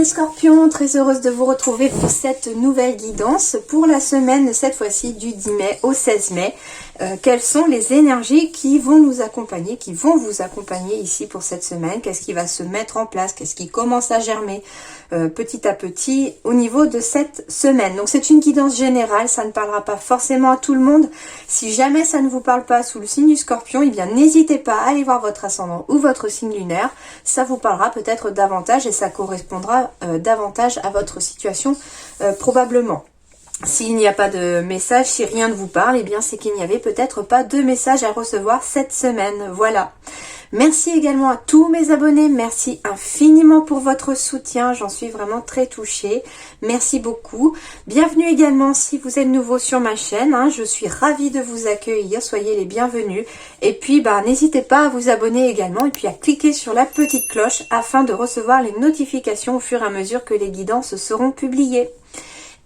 les scorpions, très heureuse de vous retrouver pour cette nouvelle guidance pour la semaine, cette fois-ci du 10 mai au 16 mai. Quelles sont les énergies qui vont nous accompagner, qui vont vous accompagner ici pour cette semaine? Qu'est-ce qui va se mettre en place? Qu'est-ce qui commence à germer petit à petit au niveau de cette semaine? Donc c'est une guidance générale, ça ne parlera pas forcément à tout le monde. Si jamais ça ne vous parle pas sous le signe du scorpion, eh bien n'hésitez pas à aller voir votre ascendant ou votre signe lunaire. Ça vous parlera peut-être davantage et ça correspondra davantage à votre situation probablement. S'il n'y a pas de message, si rien ne vous parle, eh bien c'est qu'il n'y avait peut-être pas de message à recevoir cette semaine. Voilà. Merci également à tous mes abonnés. Merci infiniment pour votre soutien. J'en suis vraiment très touchée. Merci beaucoup. Bienvenue également si vous êtes nouveau sur ma chaîne. Je suis ravie de vous accueillir. Soyez les bienvenus. Et puis, n'hésitez pas à vous abonner également et puis à cliquer sur la petite cloche afin de recevoir les notifications au fur et à mesure que les guidances seront publiées.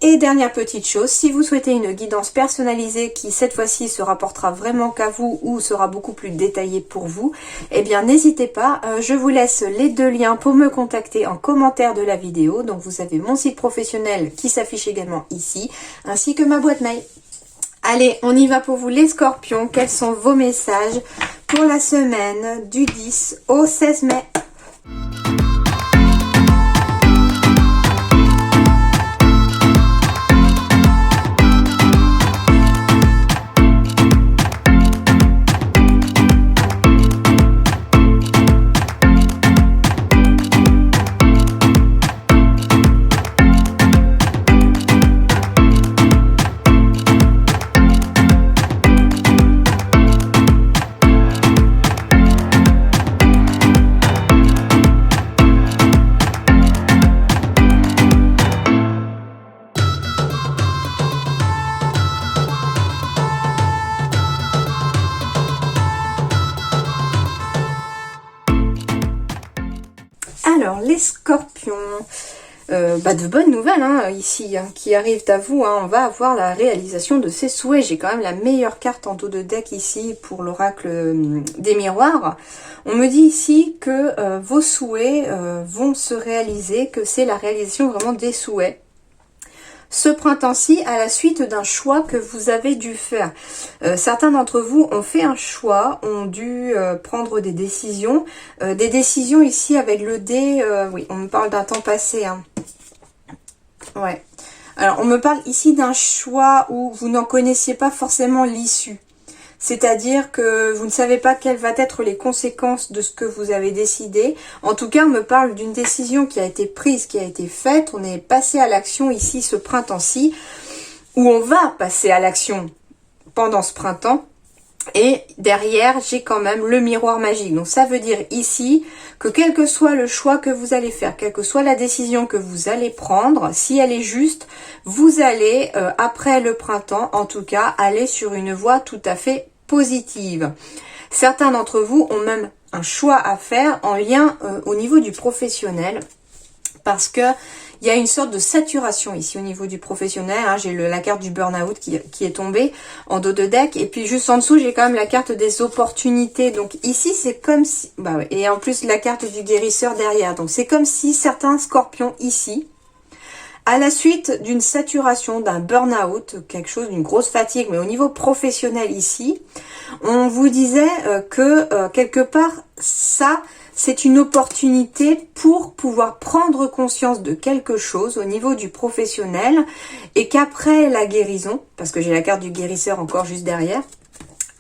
Et dernière petite chose, si vous souhaitez une guidance personnalisée qui cette fois-ci se rapportera vraiment qu'à vous ou sera beaucoup plus détaillée pour vous, eh bien n'hésitez pas, je vous laisse les deux liens pour me contacter en commentaire de la vidéo. Donc vous avez mon site professionnel qui s'affiche également ici, ainsi que ma boîte mail. Allez, on y va pour vous les scorpions. Quels sont vos messages pour la semaine du 10 au 16 mai? Alors, les scorpions, de bonnes nouvelles ici qui arrivent à vous. On va avoir la réalisation de ses souhaits. J'ai quand même la meilleure carte en dos de deck ici pour l'oracle des miroirs. On me dit ici que vos souhaits vont se réaliser, que c'est la réalisation vraiment des souhaits. Ce printemps-ci, à la suite d'un choix que vous avez dû faire. Certains d'entre vous ont fait un choix, ont dû prendre des décisions. Des décisions ici avec le dé, oui, on me parle d'un temps passé. Ouais. Alors, on me parle ici d'un choix où vous n'en connaissiez pas forcément l'issue. C'est-à-dire que vous ne savez pas quelles vont être les conséquences de ce que vous avez décidé. En tout cas, on me parle d'une décision qui a été prise, qui a été faite. On est passé à l'action ici ce printemps-ci, où on va passer à l'action pendant ce printemps. Et derrière, j'ai quand même le miroir magique. Donc ça veut dire ici que quel que soit le choix que vous allez faire, quelle que soit la décision que vous allez prendre, si elle est juste, vous allez, après le printemps, en tout cas, aller sur une voie tout à fait positive. Certains d'entre vous ont même un choix à faire en lien au niveau du professionnel, parce que il y a une sorte de saturation ici au niveau du professionnel. J'ai la carte du burn-out qui est tombée en dos de deck. Et puis juste en dessous, j'ai quand même la carte des opportunités. Donc ici, c'est comme si... et en plus, la carte du guérisseur derrière. Donc c'est comme si certains scorpions ici, à la suite d'une saturation, d'un burn-out, quelque chose, d'une grosse fatigue, mais au niveau professionnel ici, on vous disait que quelque part, ça... c'est une opportunité pour pouvoir prendre conscience de quelque chose au niveau du professionnel et qu'après la guérison, parce que j'ai la carte du guérisseur encore juste derrière,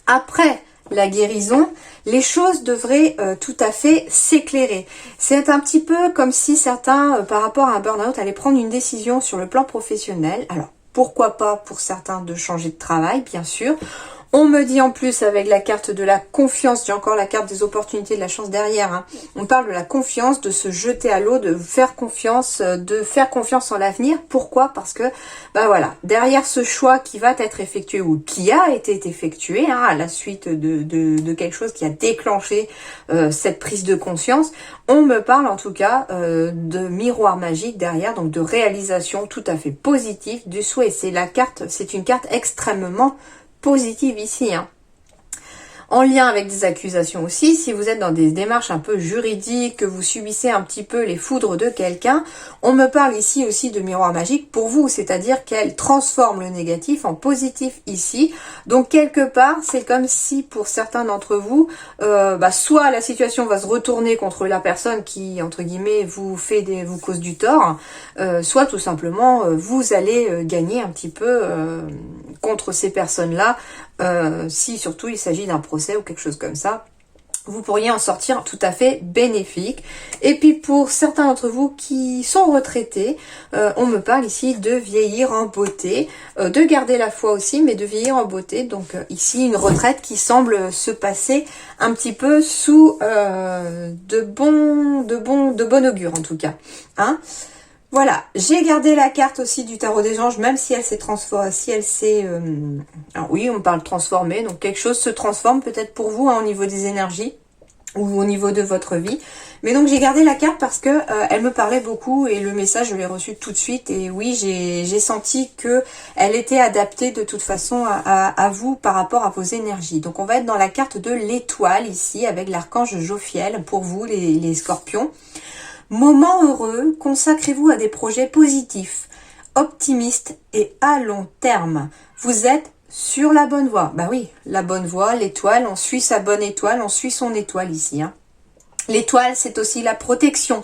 après la guérison, les choses devraient tout à fait s'éclairer. C'est un petit peu comme si certains, par rapport à un burn-out, allaient prendre une décision sur le plan professionnel. Alors, pourquoi pas pour certains de changer de travail, bien sûr. On me dit en plus avec la carte de la confiance, j'ai encore la carte des opportunités, de la chance derrière. On parle de la confiance, de se jeter à l'eau, de faire confiance en l'avenir. Pourquoi? Parce que, voilà, derrière ce choix qui va être effectué ou qui a été effectué à la suite de quelque chose qui a déclenché cette prise de conscience, on me parle en tout cas de miroir magique derrière, donc de réalisation tout à fait positive du souhait. C'est une carte extrêmement positive ici. en lien avec des accusations aussi. Si vous êtes dans des démarches un peu juridiques, que vous subissez un petit peu les foudres de quelqu'un, on me parle ici aussi de miroir magique pour vous, c'est-à-dire qu'elle transforme le négatif en positif ici. Donc quelque part, c'est comme si pour certains d'entre vous, soit la situation va se retourner contre la personne qui, entre guillemets, vous cause du tort, soit tout simplement, vous allez gagner un petit peu contre ces personnes-là, si surtout il s'agit d'un procès ou quelque chose comme ça. Vous pourriez en sortir tout à fait bénéfique. Et puis pour certains d'entre vous qui sont retraités, on me parle ici de vieillir en beauté, de garder la foi aussi, mais de vieillir en beauté. Donc ici une retraite qui semble se passer un petit peu sous de bon augure en tout cas. Hein. Voilà, j'ai gardé la carte aussi du tarot des anges, même si elle s'est transformée, alors oui, on parle transformer, donc quelque chose se transforme peut-être pour vous au niveau des énergies ou au niveau de votre vie. Mais donc j'ai gardé la carte parce que elle me parlait beaucoup et le message je l'ai reçu tout de suite et oui, j'ai senti que elle était adaptée de toute façon à vous par rapport à vos énergies. Donc on va être dans la carte de l'étoile ici avec l'archange Jophiel pour vous les scorpions. Moment heureux, consacrez-vous à des projets positifs, optimistes et à long terme. Vous êtes sur la bonne voie. Bah oui, la bonne voie, l'étoile, on suit sa bonne étoile, on suit son étoile ici. Hein. L'étoile, c'est aussi la protection.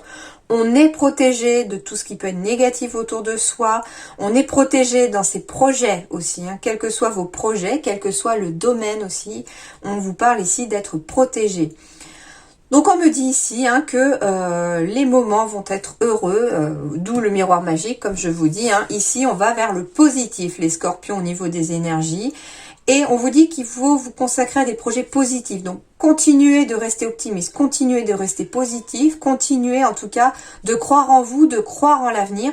On est protégé de tout ce qui peut être négatif autour de soi. On est protégé dans ses projets aussi, hein, quels que soient vos projets, quel que soit le domaine aussi. On vous parle ici d'être protégé. Donc on me dit ici que les moments vont être heureux, d'où le miroir magique comme je vous dis. Hein. Ici on va vers le positif les scorpions au niveau des énergies. Et on vous dit qu'il faut vous consacrer à des projets positifs. Donc continuez de rester optimiste, continuez de rester positif, continuez en tout cas de croire en vous, de croire en l'avenir.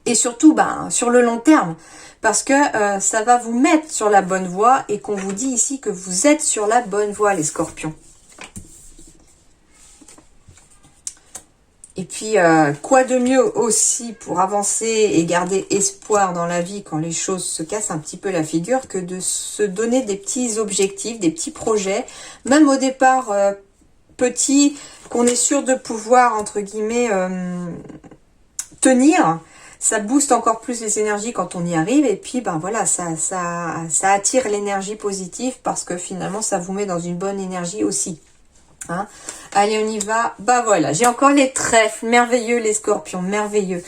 Et surtout sur le long terme. Parce que ça va vous mettre sur la bonne voie et qu'on vous dit ici que vous êtes sur la bonne voie les scorpions. Et puis, quoi de mieux aussi pour avancer et garder espoir dans la vie quand les choses se cassent un petit peu la figure que de se donner des petits objectifs, des petits projets, même au départ petits, qu'on est sûr de pouvoir, entre guillemets, tenir. Ça booste encore plus les énergies quand on y arrive et puis voilà, ça attire l'énergie positive parce que finalement ça vous met dans une bonne énergie aussi. Hein. Allez, on y va. Voilà, j'ai encore les trèfles, merveilleux les scorpions, merveilleux.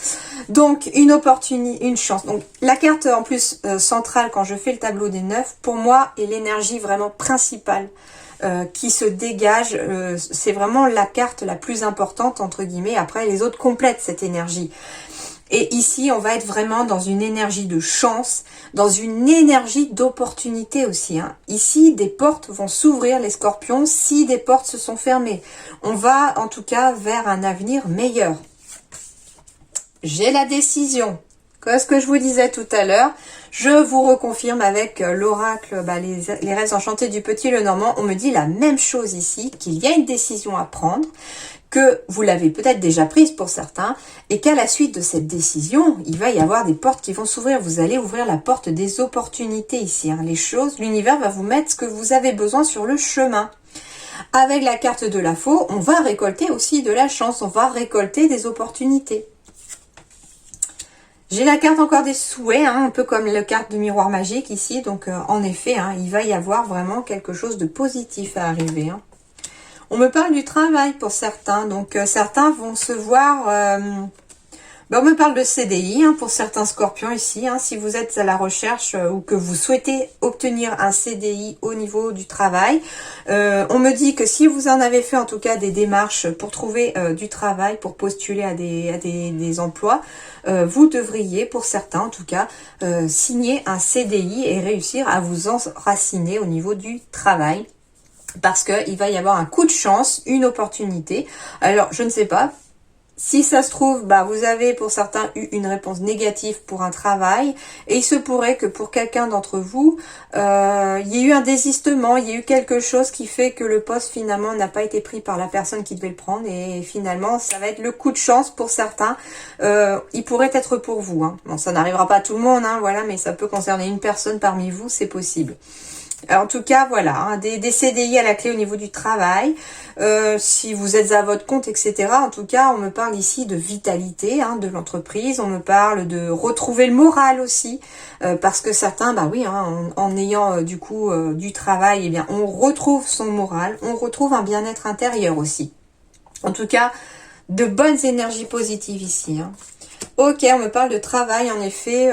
Donc une opportunité, une chance. Donc la carte en plus centrale quand je fais le tableau des 9, pour moi est l'énergie vraiment principale qui se dégage. C'est vraiment la carte la plus importante entre guillemets. Après les autres complètent cette énergie. Et ici, on va être vraiment dans une énergie de chance, dans une énergie d'opportunité aussi. Hein. Ici, des portes vont s'ouvrir, les scorpions, si des portes se sont fermées. On va, en tout cas, vers un avenir meilleur. J'ai la décision. Comme ce que je vous disais tout à l'heure, je vous reconfirme avec l'oracle, les rêves enchantés du Petit Lenormand. On me dit la même chose ici, qu'il y a une décision à prendre, que vous l'avez peut-être déjà prise pour certains, et qu'à la suite de cette décision, il va y avoir des portes qui vont s'ouvrir. Vous allez ouvrir la porte des opportunités ici. Hein. Les choses, l'univers va vous mettre ce que vous avez besoin sur le chemin. Avec la carte de la faux, on va récolter aussi de la chance, on va récolter des opportunités. J'ai la carte encore des souhaits, hein, un peu comme la carte de miroir magique ici. Donc en effet, hein, il va y avoir vraiment quelque chose de positif à arriver. Hein. On me parle du travail pour certains. Donc certains vont se voir... on me parle de CDI hein, pour certains scorpions ici. Hein, si vous êtes à la recherche ou que vous souhaitez obtenir un CDI au niveau du travail. On me dit que si vous en avez fait en tout cas des démarches pour trouver du travail, pour postuler à des emplois, vous devriez, pour certains en tout cas, signer un CDI et réussir à vous enraciner au niveau du travail. Parce qu'il va y avoir un coup de chance, une opportunité. Alors, je ne sais pas. Si ça se trouve, vous avez pour certains eu une réponse négative pour un travail. Et il se pourrait que pour quelqu'un d'entre vous, il y ait eu un désistement, il y ait eu quelque chose qui fait que le poste finalement n'a pas été pris par la personne qui devait le prendre. Et finalement, ça va être le coup de chance pour certains. Il pourrait être pour vous. Hein. Bon, ça n'arrivera pas à tout le monde, hein, voilà, mais ça peut concerner une personne parmi vous, c'est possible. Alors, en tout cas, voilà, hein, des CDI à la clé au niveau du travail. Si vous êtes à votre compte, etc. En tout cas, on me parle ici de vitalité hein, de l'entreprise. On me parle de retrouver le moral aussi. Parce que certains, bah oui, hein, en ayant du coup du travail, eh bien, on retrouve son moral. On retrouve un bien-être intérieur aussi. En tout cas, de bonnes énergies positives ici. Hein. Ok, on me parle de travail en effet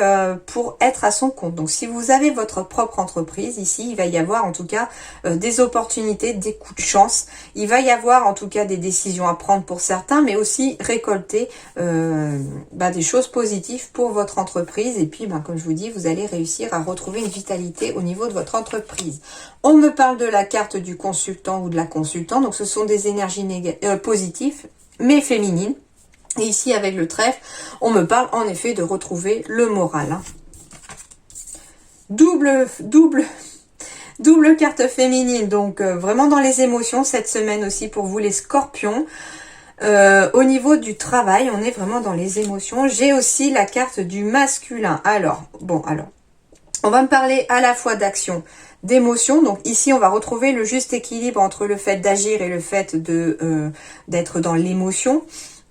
pour être à son compte. Donc si vous avez votre propre entreprise ici, il va y avoir en tout cas des opportunités, des coups de chance. Il va y avoir en tout cas des décisions à prendre pour certains, mais aussi récolter des choses positives pour votre entreprise. Et puis, comme je vous dis, vous allez réussir à retrouver une vitalité au niveau de votre entreprise. On me parle de la carte du consultant ou de la consultante. Donc ce sont des énergies positives, mais féminines. Et ici, avec le trèfle, on me parle en effet de retrouver le moral. Hein. Double carte féminine, donc vraiment dans les émotions cette semaine aussi pour vous les scorpions. Au niveau du travail, on est vraiment dans les émotions. J'ai aussi la carte du masculin. Alors, on va me parler à la fois d'action, d'émotion. Donc ici, on va retrouver le juste équilibre entre le fait d'agir et le fait d'être dans l'émotion.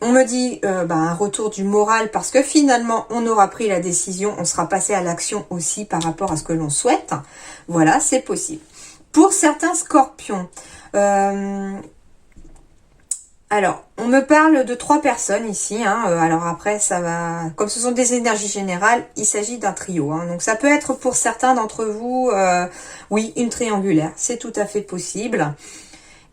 On me dit un retour du moral parce que finalement, on aura pris la décision, on sera passé à l'action aussi par rapport à ce que l'on souhaite. Voilà, c'est possible. Pour certains scorpions, alors, on me parle de 3 personnes ici. Hein, alors après, ça va... Comme ce sont des énergies générales, il s'agit d'un trio. Hein, donc ça peut être pour certains d'entre vous, oui, une triangulaire. C'est tout à fait possible.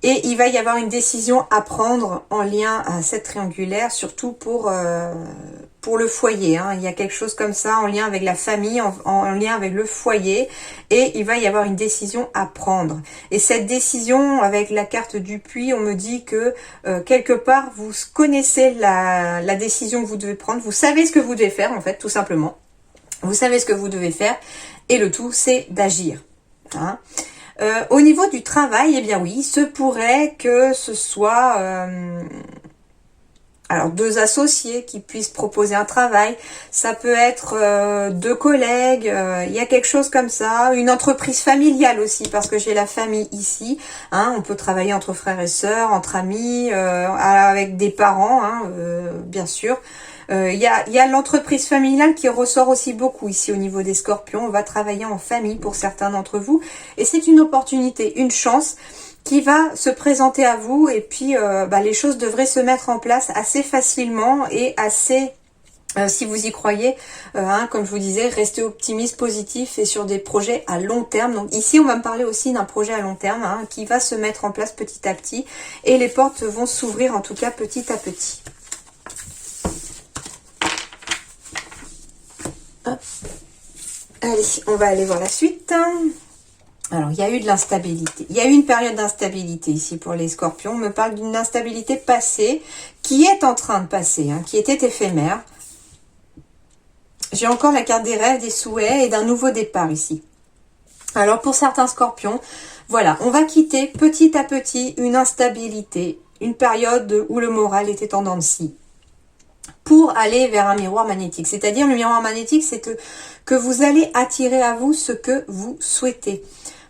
Et il va y avoir une décision à prendre en lien à cette triangulaire, surtout pour le foyer. Hein. Il y a quelque chose comme ça en lien avec la famille, en lien avec le foyer. Et il va y avoir une décision à prendre. Et cette décision, avec la carte du puits, on me dit que quelque part, vous connaissez la décision que vous devez prendre. Vous savez ce que vous devez faire, en fait, tout simplement. Vous savez ce que vous devez faire. Et le tout, c'est d'agir. Hein. Au niveau du travail, eh bien oui, il se pourrait que ce soit alors 2 associés qui puissent proposer un travail. Ça peut être 2 collègues, il y a quelque chose comme ça. Une entreprise familiale aussi, parce que j'ai la famille ici. Hein, on peut travailler entre frères et sœurs, entre amis, avec des parents, hein, bien sûr. Il y a l'entreprise familiale qui ressort aussi beaucoup ici au niveau des scorpions. On va travailler en famille pour certains d'entre vous. Et c'est une opportunité, une chance qui va se présenter à vous. Et puis, les choses devraient se mettre en place assez facilement et assez... si vous y croyez, comme je vous disais, restez optimiste, positif et sur des projets à long terme. Donc ici, on va me parler aussi d'un projet à long terme qui va se mettre en place petit à petit. Et les portes vont s'ouvrir en tout cas petit à petit. Allez, on va aller voir la suite. Alors, il y a eu de l'instabilité. Il y a eu une période d'instabilité ici pour les scorpions. On me parle d'une instabilité passée qui est en train de passer, qui était éphémère. J'ai encore la carte des rêves, des souhaits et d'un nouveau départ ici. Alors, pour certains scorpions, voilà, on va quitter petit à petit une instabilité, une période où le moral était en dents de scie, pour aller vers un miroir magnétique. C'est-à-dire, le miroir magnétique, c'est que vous allez attirer à vous ce que vous souhaitez.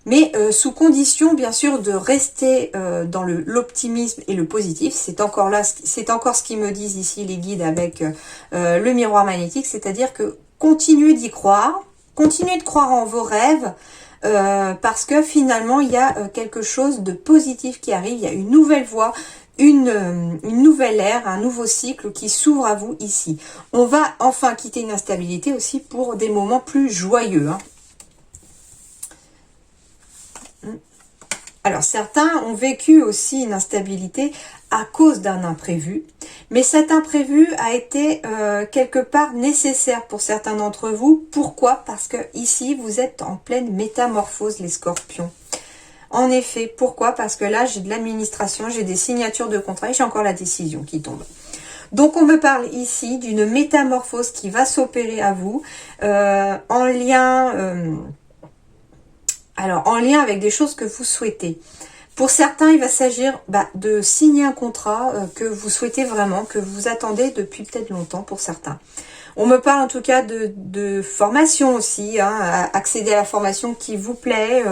Mais sous condition, bien sûr, de rester dans l'optimisme et le positif. C'est encore ce qu'ils me disent ici, les guides, avec le miroir magnétique. C'est-à-dire que continuez d'y croire, continuez de croire en vos rêves, parce que finalement, il y a quelque chose de positif qui arrive. Il y a une nouvelle voie, une nouvelle ère, un nouveau cycle qui s'ouvre à vous ici. On va enfin quitter une instabilité aussi pour des moments plus joyeux. Alors, certains ont vécu aussi une instabilité à cause d'un imprévu. Mais cet imprévu a été quelque part nécessaire pour certains d'entre vous. Pourquoi? Parce que ici, vous êtes en pleine métamorphose, les scorpions. En effet, pourquoi? Parce que là, j'ai de l'administration, j'ai des signatures de contrat et j'ai encore la décision qui tombe. Donc, on me parle ici d'une métamorphose qui va s'opérer à vous en lien... en lien avec des choses que vous souhaitez. Pour certains, il va s'agir de signer un contrat que vous souhaitez vraiment, que vous attendez depuis peut-être longtemps pour certains. On me parle en tout cas de formation aussi, hein, accéder à la formation qui vous plaît.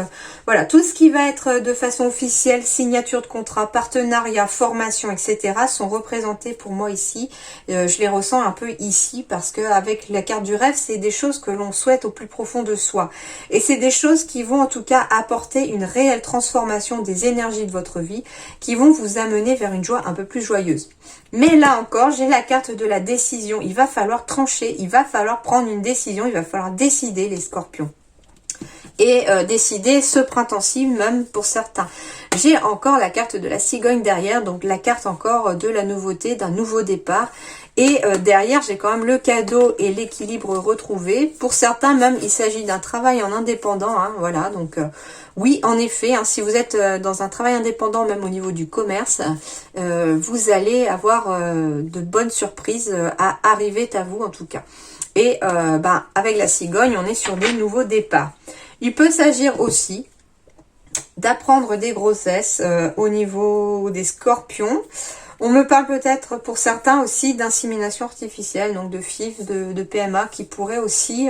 Voilà, tout ce qui va être de façon officielle, signature de contrat, partenariat, formation, etc. sont représentés pour moi ici. Je les ressens un peu ici parce que avec la carte du rêve, c'est des choses que l'on souhaite au plus profond de soi. Et c'est des choses qui vont en tout cas apporter une réelle transformation des énergies de votre vie, qui vont vous amener vers une joie un peu plus joyeuse. Mais là encore, j'ai la carte de la décision. Il va falloir trancher, il va falloir prendre une décision, il va falloir décider les scorpions. Et décider ce printemps-ci, même pour certains. J'ai encore la carte de la cigogne derrière, donc la carte encore de la nouveauté, d'un nouveau départ. Et derrière, j'ai quand même le cadeau et l'équilibre retrouvé. Pour certains, même, il s'agit d'un travail en indépendant. Hein, voilà, donc oui, en effet, hein, si vous êtes dans un travail indépendant, même au niveau du commerce, vous allez avoir de bonnes surprises à arriver à vous, en tout cas. Et avec la cigogne, on est sur des nouveaux départs. Il peut s'agir aussi d'apprendre des grossesses au niveau des scorpions. On me parle peut-être pour certains aussi d'insémination artificielle, donc de FIV, de PMA, qui pourrait aussi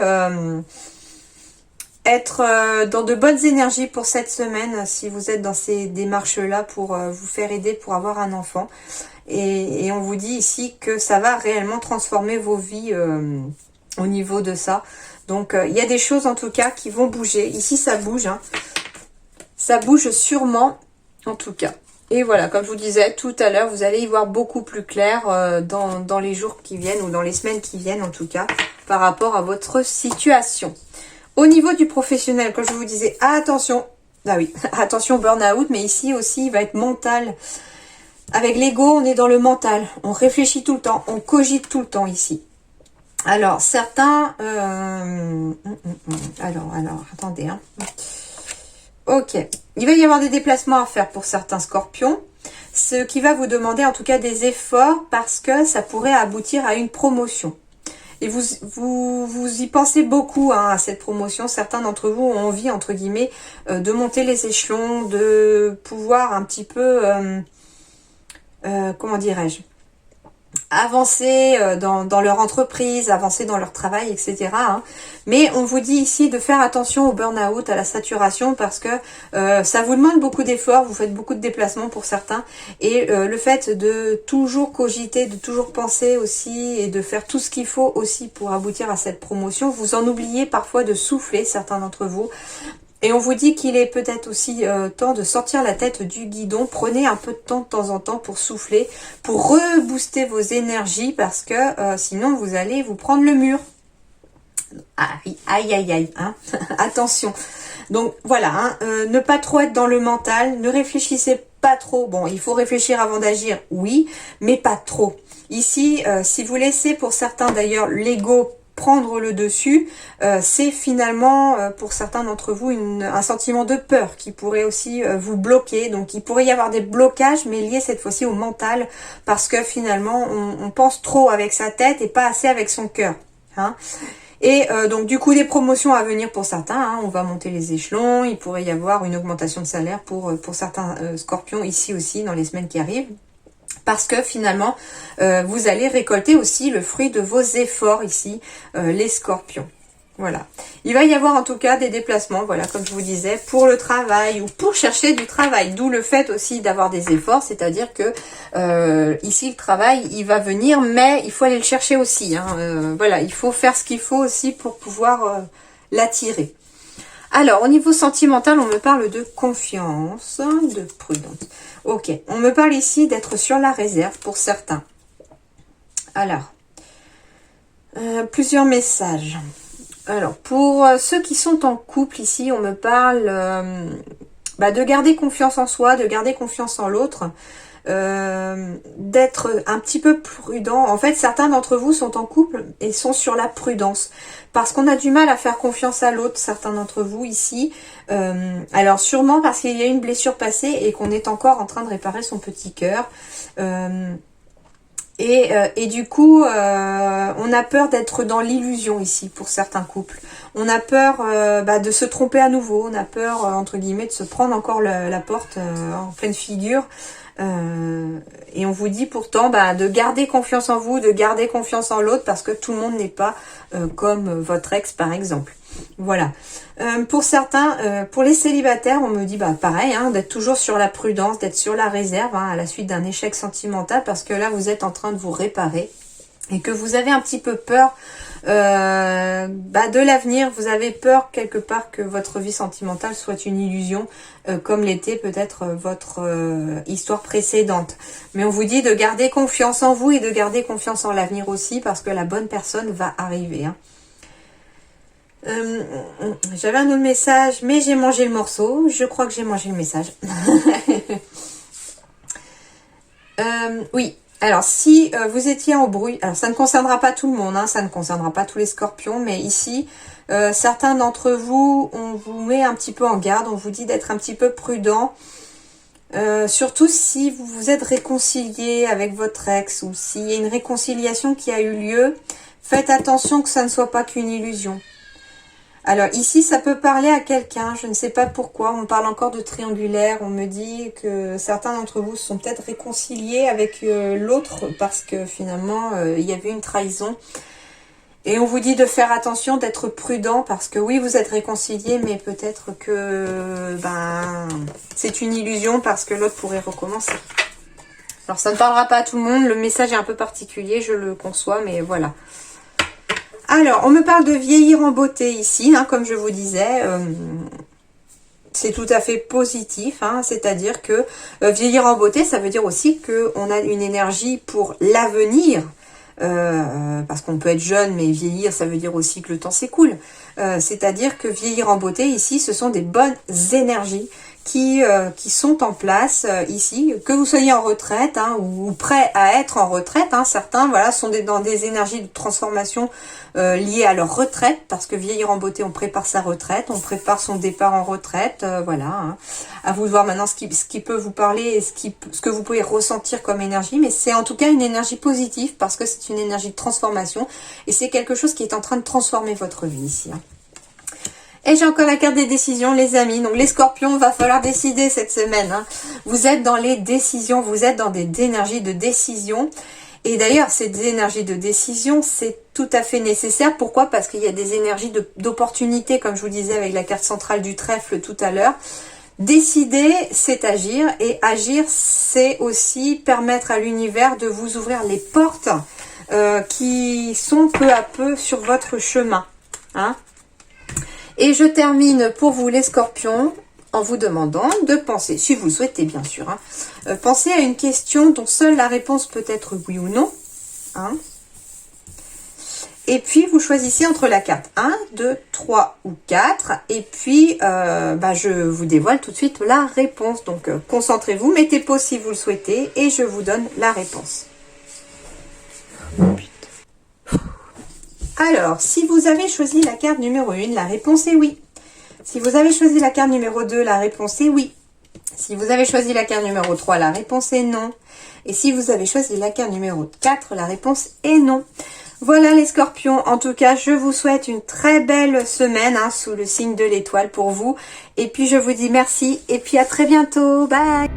être dans de bonnes énergies pour cette semaine, si vous êtes dans ces démarches-là pour vous faire aider pour avoir un enfant. Et on vous dit ici que ça va réellement transformer vos vies au niveau de ça. Donc, il y a des choses en tout cas qui vont bouger. Ici, ça bouge. Hein. Ça bouge sûrement, en tout cas. Et voilà, comme je vous disais tout à l'heure, vous allez y voir beaucoup plus clair dans les jours qui viennent ou dans les semaines qui viennent, en tout cas, par rapport à votre situation. Au niveau du professionnel, comme je vous disais, attention. Ah oui, attention burn-out, mais ici aussi, il va être mental. Avec l'ego, on est dans le mental. On réfléchit tout le temps, on cogite tout le temps ici. Alors, certains... Alors, attendez. Hein. Ok. Il va y avoir des déplacements à faire pour certains scorpions. Ce qui va vous demander en tout cas des efforts parce que ça pourrait aboutir à une promotion. Et vous y pensez beaucoup hein, à cette promotion. Certains d'entre vous ont envie, entre guillemets, de monter les échelons, de pouvoir un petit peu... comment dirais-je, avancer dans leur entreprise, avancer dans leur travail, etc. Hein. Mais on vous dit ici de faire attention au burn-out, à la saturation, parce que ça vous demande beaucoup d'efforts, vous faites beaucoup de déplacements pour certains, et le fait de toujours cogiter, de toujours penser aussi, et de faire tout ce qu'il faut aussi pour aboutir à cette promotion, vous en oubliez parfois de souffler, certains d'entre vous. Et on vous dit qu'il est peut-être aussi temps de sortir la tête du guidon. Prenez un peu de temps en temps pour souffler, pour rebooster vos énergies parce que sinon vous allez vous prendre le mur. Aïe, aïe, aïe, aïe. Hein. Attention. Donc voilà, hein, ne pas trop être dans le mental, ne réfléchissez pas trop. Bon, il faut réfléchir avant d'agir, oui, mais pas trop. Ici, si vous laissez pour certains d'ailleurs l'ego prendre le dessus, c'est finalement pour certains d'entre vous un sentiment de peur qui pourrait aussi vous bloquer. Donc il pourrait y avoir des blocages mais liés cette fois-ci au mental parce que finalement on pense trop avec sa tête et pas assez avec son cœur. Hein. Et donc du coup des promotions à venir pour certains, hein, on va monter les échelons, il pourrait y avoir une augmentation de salaire pour certains scorpions ici aussi dans les semaines qui arrivent. Parce que finalement, vous allez récolter aussi le fruit de vos efforts ici, les scorpions. Voilà. Il va y avoir en tout cas des déplacements, voilà, comme je vous disais, pour le travail ou pour chercher du travail. D'où le fait aussi d'avoir des efforts, c'est-à-dire que ici, le travail, il va venir, mais il faut aller le chercher aussi. Hein. Voilà, il faut faire ce qu'il faut aussi pour pouvoir l'attirer. Alors, au niveau sentimental, on me parle de confiance, de prudence. Ok, on me parle ici d'être sur la réserve pour certains. Alors, plusieurs messages. Alors, pour ceux qui sont en couple ici, on me parle de garder confiance en soi, de garder confiance en l'autre. D'être un petit peu prudent. En fait, certains d'entre vous sont en couple et sont sur la prudence parce qu'on a du mal à faire confiance à l'autre, certains d'entre vous ici. Alors sûrement parce qu'il y a une blessure passée et qu'on est encore en train de réparer son petit cœur. Et du coup, on a peur d'être dans l'illusion ici pour certains couples. On a peur de se tromper à nouveau. On a peur, entre guillemets, de se prendre encore la porte en pleine figure. Et on vous dit pourtant de garder confiance en vous, de garder confiance en l'autre, parce que tout le monde n'est pas comme votre ex, par exemple. Voilà. Pour certains, pour les célibataires, on me dit pareil, hein, d'être toujours sur la prudence, d'être sur la réserve à la suite d'un échec sentimental, parce que là vous êtes en train de vous réparer et que vous avez un petit peu peur de l'avenir. Vous avez peur quelque part que votre vie sentimentale soit une illusion, comme l'était peut-être votre histoire précédente. Mais on vous dit de garder confiance en vous et de garder confiance en l'avenir aussi, parce que la bonne personne va arriver, hein. J'avais un autre message, mais j'ai mangé le morceau. Je crois que j'ai mangé le message. Oui, alors si vous étiez en bruit, alors ça ne concernera pas tout le monde, hein, ça ne concernera pas tous les scorpions, mais ici, certains d'entre vous, on vous met un petit peu en garde, on vous dit d'être un petit peu prudent. Surtout si vous vous êtes réconcilié avec votre ex, ou s'il y a une réconciliation qui a eu lieu, faites attention que ça ne soit pas qu'une illusion. Alors ici, ça peut parler à quelqu'un, je ne sais pas pourquoi, on parle encore de triangulaire, on me dit que certains d'entre vous se sont peut-être réconciliés avec l'autre parce que finalement, il y avait une trahison. Et on vous dit de faire attention, d'être prudent parce que oui, vous êtes réconciliés, mais peut-être que c'est une illusion parce que l'autre pourrait recommencer. Alors ça ne parlera pas à tout le monde, le message est un peu particulier, je le conçois, mais voilà. Alors, on me parle de vieillir en beauté ici, hein, comme je vous disais, c'est tout à fait positif, hein, c'est-à-dire que vieillir en beauté, ça veut dire aussi qu'on a une énergie pour l'avenir, parce qu'on peut être jeune, mais vieillir, ça veut dire aussi que le temps s'écoule, c'est-à-dire que vieillir en beauté, ici, ce sont des bonnes énergies qui sont en place ici, que vous soyez en retraite ou prêts à être en retraite, hein, certains sont dans des énergies de transformation liées à leur retraite, parce que vieillir en beauté, on prépare sa retraite, on prépare son départ en retraite, voilà, hein. À vous de voir maintenant ce qui peut vous parler et ce que vous pouvez ressentir comme énergie, mais c'est en tout cas une énergie positive, parce que c'est une énergie de transformation, et c'est quelque chose qui est en train de transformer votre vie ici, hein. Et j'ai encore la carte des décisions, les amis. Donc les scorpions, va falloir décider cette semaine, hein. Vous êtes dans les décisions, vous êtes dans des énergies de décision. Et d'ailleurs, ces énergies de décision, c'est tout à fait nécessaire. Pourquoi? Parce qu'il y a des énergies d'opportunité, comme je vous disais avec la carte centrale du trèfle tout à l'heure. Décider, c'est agir. Et agir, c'est aussi permettre à l'univers de vous ouvrir les portes qui sont peu à peu sur votre chemin, hein. Et je termine pour vous les scorpions en vous demandant de penser, si vous le souhaitez bien sûr, hein, pensez à une question dont seule la réponse peut être oui ou non, hein. Et puis vous choisissez entre la carte 1, 2, 3 ou 4. Et puis je vous dévoile tout de suite la réponse. Donc concentrez-vous, mettez pause si vous le souhaitez et je vous donne la réponse. Alors, si vous avez choisi la carte numéro 1, la réponse est oui. Si vous avez choisi la carte numéro 2, la réponse est oui. Si vous avez choisi la carte numéro 3, la réponse est non. Et si vous avez choisi la carte numéro 4, la réponse est non. Voilà les scorpions, en tout cas, je vous souhaite une très belle semaine sous le signe de l'étoile pour vous. Et puis, je vous dis merci et puis à très bientôt. Bye!